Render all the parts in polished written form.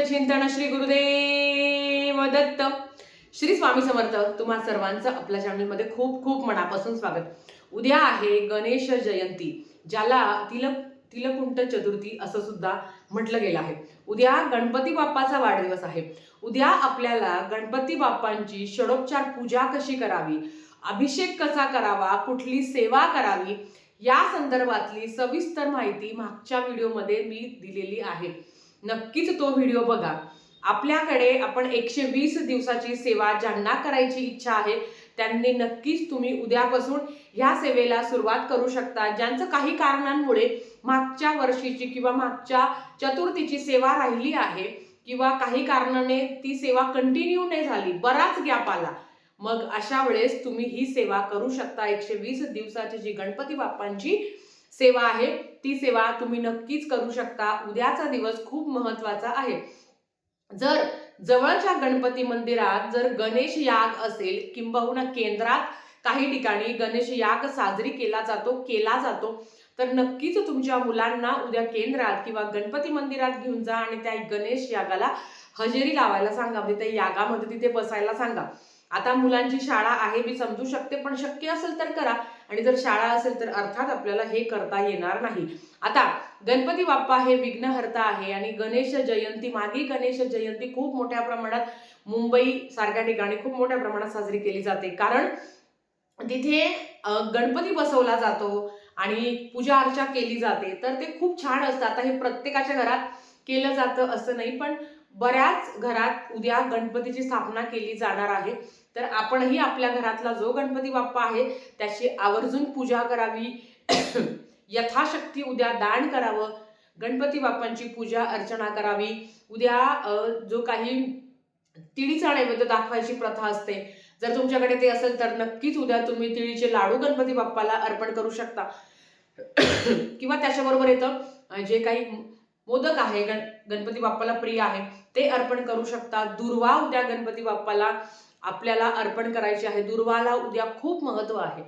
चिंतन श्री गुरुदेव दत्त. श्री स्वामी समर्थ. तुम्हा सर्वांचं आपल्या चॅनलमध्ये खूप खूप मनापासून स्वागत. उद्या आहे गणेश जयंती, ज्याला तिलकुंट चतुर्थी असं सुद्धा म्हटलं गेलं आहे. उद्या गणपती बाप्पाचा वाढदिवस आहे. उद्या आपल्याला गणपती बाप्पांची षडोपचार पूजा कशी करावी, अभिषेक कसा करावा, कुठली सेवा करावी, या संदर्भातली सविस्तर माहिती मागच्या व्हिडिओमध्ये मी दिलेली आहे. नक्कीच तो व्हिडिओ बघा. आपल्याकडे आपण 120 दिवसाची सेवा ज्यांना करायची इच्छा आहे त्यांनी नक्कीच तुम्ही उद्यापासून ह्या सेवेला सुरुवात करू शकता. ज्यांचं काही कारणांमुळे मागच्या वर्षीची किंवा मागच्या चतुर्थीची सेवा राहिली आहे किंवा काही कारणाने ती सेवा कंटिन्यू नाही झाली, बराच गॅप आला, मग अशा वेळेस तुम्ही ही सेवा करू शकता. 120 दिवसाची जी गणपती बाप्पांची सेवा आहे ती सेवा तुम्ही नक्कीच करू शकता. उद्याचा दिवस खूप महत्त्वाचा आहे. जर जवळच्या गणपती मंदिरात जर गणेश याग असेल किंबहुना केंद्रात काही ठिकाणी गणेश याग साजरी केला जातो तर नक्कीच तुमच्या मुलांना उद्या केंद्रात किंवा गणपती मंदिरात घेऊन जा आणि त्या गणेश यागाला हजेरी लावायला सांगा, म्हणजे त्या यागामध्ये तिथे बसायला सांगा. आता मुलांची शाळा आहे, मी समजू शकते, पण शक्य असेल तर करा, आणि जर शाळा असेल तर अर्थात आपल्याला हे करता येणार नाही. आता गणपती बाप्पा हे विघ्नहर्ता आहे आणि गणेश जयंती, मागे गणेश जयंती खूप मोठ्या प्रमाणात मुंबई सारख्या ठिकाणी खूप मोठ्या प्रमाणात साजरी केली जाते, कारण तिथे गणपती बसवला जातो आणि पूजा अर्चा केली जाते. तर ते खूप छान असतं. आता हे प्रत्येकाच्या घरात केलं जातं असं नाही, पण बऱ्याच घरात उद्या गणपतीची स्थापना केली जाणार आहे. तर आपणही आपल्या घरातला जो गणपती बाप्पा आहे त्याची आवर्जून पूजा करावी, यथाशक्ती उद्या दान करावं, गणपती बाप्पांची पूजा अर्चना करावी. उद्या जो काही तिळीचा नैवेद्य दाखवायची प्रथा असते, जर तुमच्याकडे ते असेल तर नक्कीच उद्या तुम्ही तिळीचे लाडू गणपती बाप्पाला अर्पण करू शकता. किंवा त्याच्याबरोबर येतं जे काही मोदक आहे गणपती बाप्पाला प्रिय आहे ते अर्पण करू शकता. दुर्वा उद्या गणपती बाप्पाला आपल्याला अर्पण करायचे आहे. दुर्वाला उद्या खूप महत्व आहे.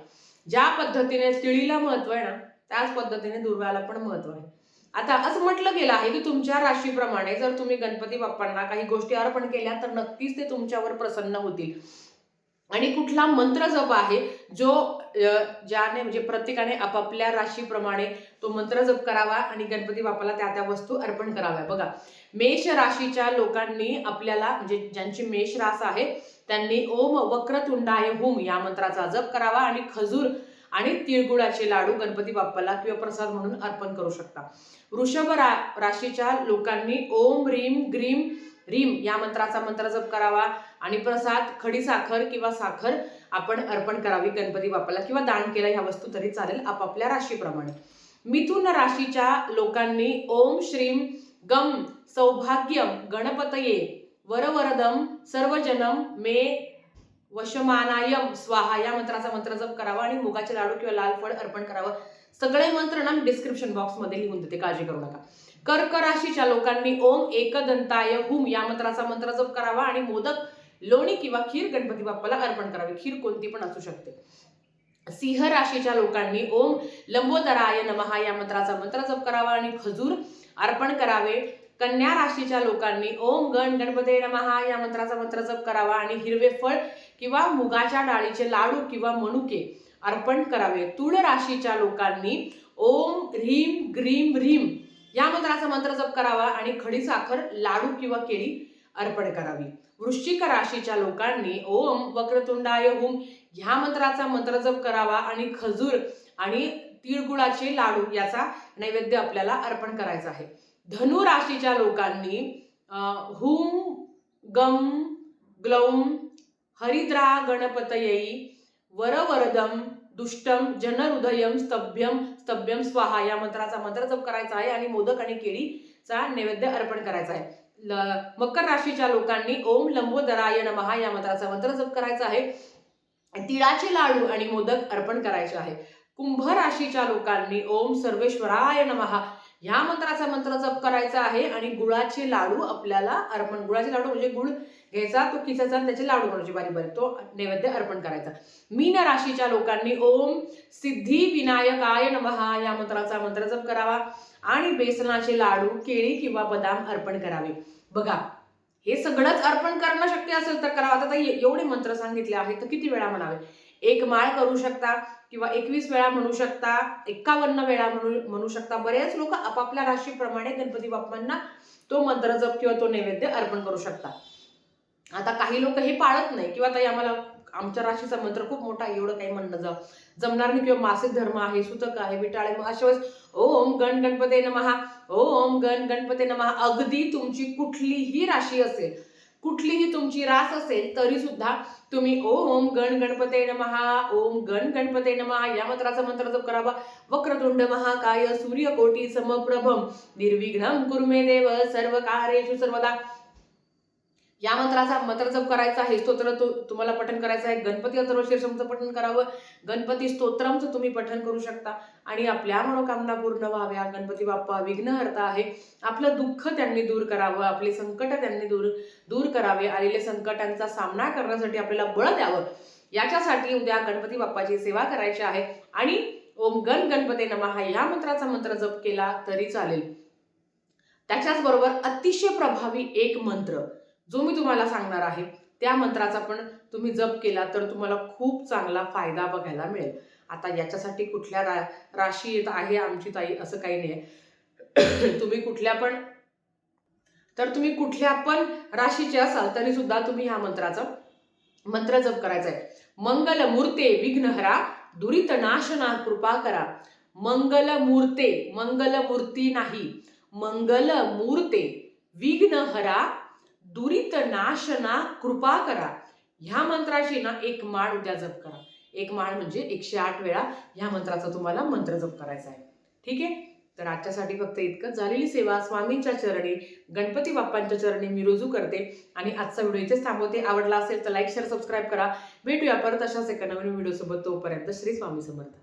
ज्या पद्धतीने तिळीला महत्व आहे ना, त्याच पद्धतीने दुर्वाला पण महत्व आहे. आता असं म्हटलं गेलं आहे की तुमच्या राशीप्रमाणे जर तुम्ही गणपती बाप्पांना काही गोष्टी अर्पण केल्या तर नक्कीच ते तुमच्यावर प्रसन्न होतील. आणि कुठला मंत्र जप आहे जो ज्याने म्हणजे प्रत्येकाने आपापल्या राशीप्रमाणे तो मंत्र जप करावा आणि गणपती बाप्पाला त्या वस्तू अर्पण कराव्या. बघा, मेष राशीच्या लोकांनी आपल्याला, म्हणजे ज्यांची मेष रास आहे त्यांनी ओम वक्रतुंडाय हुम या मंत्राचा जप करावा आणि खजूर आणि तिळगुळाचे लाडू गणपती बाप्पाला किंवा प्रसाद म्हणून अर्पण करू शकता. वृषभ राशीच्या लोकांनी ओम ह्रीम ग्रीम रीम या मंत्राचा मंत्र जप करावा आणि प्रसाद खडी साखर किंवा साखर आपण अर्पण करावी गणपती बाप्पाला, किंवा दान केला ह्या वस्तू तरी चालेल आपापल्या राशीप्रमाणे. मिथुन राशीच्या लोकांनी ओम श्रीम गम सौभाग्यम गणपतये वरवरदम सर्वजनम मे वशमानायम स्वाहा या मंत्राचा मंत्र जप करावा आणि मुगाचे लाडू किंवा लाल फळ अर्पण करावं. सगळे मंत्र ना डिस्क्रिप्शन बॉक्स मध्ये लिहून देते, काळजी करू नका. कर्क राशीच्या लोकांनी ओम एकदंताय हुम या मंत्राचा मंत्र जप करावा आणि मोदक, लोणी किंवा खीर गणपती बाप्पाला अर्पण करावी. खीर कोणती पण असू शकते. सिंह राशीच्या लोकांनी ओम लंबोदराय नमः या मंत्राचा मंत्र जप करावा आणि खजूर अर्पण करावे. कन्या राशीच्या लोकांनी ओम गण गणपते नमः या मंत्राचा मंत्र जप करावा आणि हिरवे फळ किंवा मुगाच्या डाळीचे लाडू किंवा मनुके अर्पण करावे. तुळ राशीच्या लोकांनी ओम ह्रीम ग्रीम ह्रीम या मंत्राचा मंत्र जप करावा आणि खडी साखर, लाडू किंवा केळी अर्पण करावी. वृश्चिक राशीच्या लोकांनी ओम वक्रतुंडाय हुम ह्या मंत्राचा मंत्र जप करावा आणि खजूर आणि तिळगुळाचे लाडू याचा नैवेद्य आपल्याला अर्पण करायचा आहे. धनु राशीच्या लोकांनी हुम गम ग्लौम हरिद्रा गणपतयै वरवरदम दुष्टम जनहृदयम स्तभ्यम स्वाहा या मंत्राचा मंत्र जप करायचा आहे आणि मोदक आणि केळीचा नैवेद्य अर्पण करायचा आहे. मकर राशीच्या लोकांनी ओम लंबोदराय नमः या मंत्राचा मंत्र जप करायचा आहे. तिळाचे लाडू आणि मोदक अर्पण करायचे आहे. कुंभ राशीच्या लोकांनी ओम सर्वेश्वराय नमः ह्या मंत्राचा मंत्र जप करायचा आहे आणि गुळाचे लाडू आपल्याला अर्पण, गुळाचे लाडू म्हणजे गुळ घ्यायचा, तो किसायचा आणि त्याचे लाडू बनवायचे बारीक बारीक, तो नैवेद्य अर्पण करायचा. मीन राशीच्या लोकांनी ओम सिद्धी विनायकाय नमः या मंत्राचा मंत्र जप करावा आणि बेसनाचे लाडू, केळी किंवा बदाम अर्पण करावे. बघा, हे सगळंच अर्पण करणं शक्य असेल तर करावं. आता एवढे मंत्र सांगितले आहेत तर किती वेळा म्हणावे? एक माळ करू शकता किंवा 21 वेळा म्हणू शकता, 51 वेळा म्हणू शकता. बरेच लोक आपापल्या राशीप्रमाणे गणपती बाप्पांना तो मंत्र जप किंवा तो नैवेद्य अर्पण करू शकता. आता काही लोक हे पाळत नाही किंवा ताई आम्हाला आमच्या राशीचा मंत्र खूप मोठा आहे, एवढं काही म्हणणं जमणार नाही, किंवा मासिक धर्म आहे, सुतक आहे, विटाळे, मग अशा वेळेस ओम गण गणपते नमः, ओम गण गणपते नमः. अगदी तुमची कुठलीही राशी असेल, कुठलीही तुमची रास असेल तरी सुद्धा तुम्ही ओम गण गणपते नमः, ओम गण गणपते नमः या मंत्राचा मंत्र जप करावा. वक्रतुंड महाकाय सूर्यकोटी समप्रभम निर्विघ्नं कुरु मे देव सर्व कार्येषु सर्वदा या मंत्राचा मंत्र जप करायचा आहे. स्तोत्र तुम्हाला पठण करायचं आहे. गणपती अथर्वशीर्षमचं पठण करावं, गणपती स्तोत्रमचं तुम्ही पठण करू शकता आणि आपल्या मनोकामना पूर्ण व्हाव्या. गणपती बाप्पा विघ्नहर्ता आहे, आपलं दुःख त्यांनी दूर करावं, आपले संकट त्यांनी दूर करावे, आलेल्या संकटांचा सामना करण्यासाठी आपल्याला बळ द्यावं, याच्यासाठी उद्या गणपती बाप्पाची सेवा करायची आहे. आणि ओम गण गणपते नमः या मंत्राचा मंत्र जप केला तरी चालेल. त्याच्याच बरोबर अतिशय प्रभावी एक मंत्र जो मी तुम्हाला सांगणार आहे, त्या मंत्राचा पण तुम्ही जप केला तर तुम्हाला खूप चांगला फायदा बघायला मिळेल. आता याच्यासाठी कुठल्या राशी आहे आमची ताई असं काही नाही. तुम्ही कुठल्या पण राशीचे असाल तरी सुद्धा तुम्ही ह्या मंत्राचा मंत्र जप करायचा आहे. मंगल मूर्ते विघ्नहरा दुरित नाशना कृपा करा. मंगल मूर्ते, मंगल मूर्ती नाही, मंगल मूर्ते विघ्नहरा दुरित नाशना कृपा करा. ह्या मंत्राची ना एक माळ उद्या जप करा. एक माळ म्हणजे 108 वेळा ह्या मंत्राचा तुम्हाला मंत्र जप करायचा आहे. ठीक आहे, तर आजच्यासाठी फक्त इतकंच. झालेली सेवा स्वामींच्या चरणी, गणपती बाप्पांच्या चरणी मी रुजू करते आणि आजचा व्हिडिओ इथेच थांबवते. आवडला असेल तर लाईक शेअर सबस्क्राईब करा. भेटूया परत अशाच एका नवीन व्हिडिओ सोबत. तोपर्यंत श्री स्वामी समर्थ.